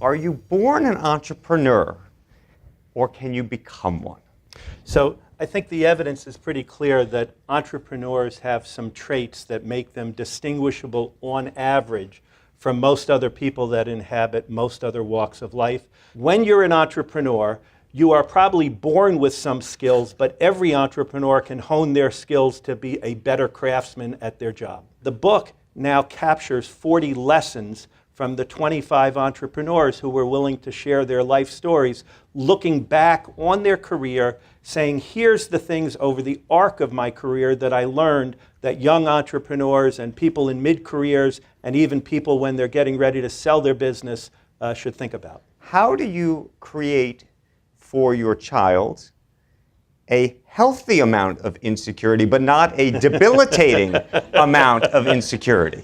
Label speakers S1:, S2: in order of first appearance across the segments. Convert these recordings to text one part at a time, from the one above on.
S1: Are you born an entrepreneur, or can you become one?
S2: So I think the evidence is pretty clear that entrepreneurs have some traits that make them distinguishable on average from most other people that inhabit most other walks of life. When you're an entrepreneur, you are probably born with some skills, but every entrepreneur can hone their skills to be a better craftsman at their job. The book now captures 40 lessons from the 25 entrepreneurs who were willing to share their life stories, looking back on their career, saying, here's the things over the arc of my career that I learned that young entrepreneurs and people in mid-careers and even people when they're getting ready to sell their business should think about.
S1: How do you create for your child a healthy amount of insecurity, but not a debilitating amount of insecurity?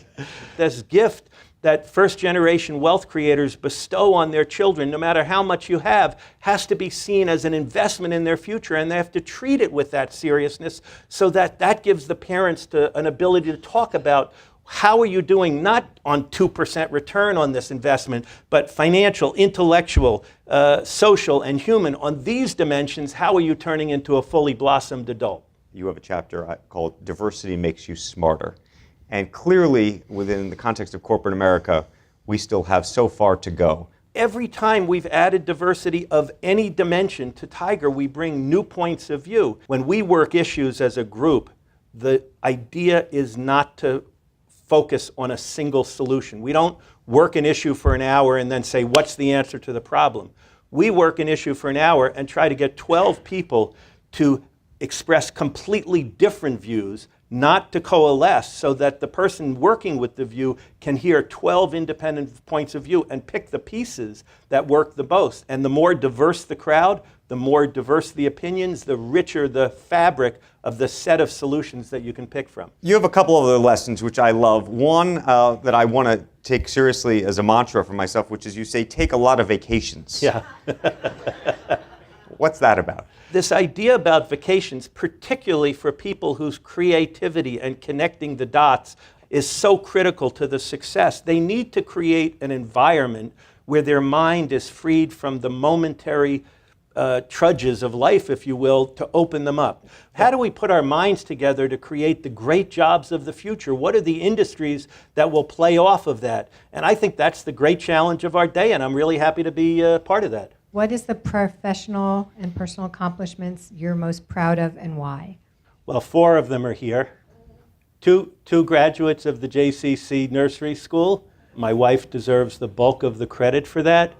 S2: This gift that first-generation wealth creators bestow on their children, no matter how much you have, has to be seen as an investment in their future, and they have to treat it with that seriousness so that that gives the parents an ability to talk about how are you doing, not on 2% return on this investment, but financial, intellectual, social, and human. On these dimensions, how are you turning into a fully blossomed adult?
S1: You have a chapter called Diversity Makes You Smarter. And clearly, within the context of corporate America, we still have so far to go.
S2: Every time we've added diversity of any dimension to Tiger, we bring new points of view. When we work issues as a group, the idea is not to focus on a single solution. We don't work an issue for an hour and then say, what's the answer to the problem? We work an issue for an hour and try to get 12 people to express completely different views, not to coalesce, so that the person working with the view can hear 12 independent points of view and pick the pieces that work the most. And the more diverse the crowd, the more diverse the opinions, the richer the fabric of the set of solutions that you can pick from.
S1: You have a couple of other lessons which I love. One that I want to take seriously as a mantra for myself, which is you say, take a lot of vacations.
S2: Yeah.
S1: What's that about?
S2: This idea about vacations, particularly for people whose creativity and connecting the dots is so critical to the success, they need to create an environment where their mind is freed from the momentary trudges of life, if you will, to open them up. How do we put our minds together to create the great jobs of the future? What are the industries that will play off of that? And I think that's the great challenge of our day, and I'm really happy to be part of that.
S3: What is the professional and personal accomplishments you're most proud of, and why?
S2: Well, 4 of them are here. Two graduates of the JCC Nursery School. My wife deserves the bulk of the credit for that,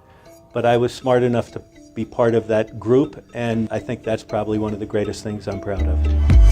S2: but I was smart enough to be part of that group, and I think that's probably one of the greatest things I'm proud of.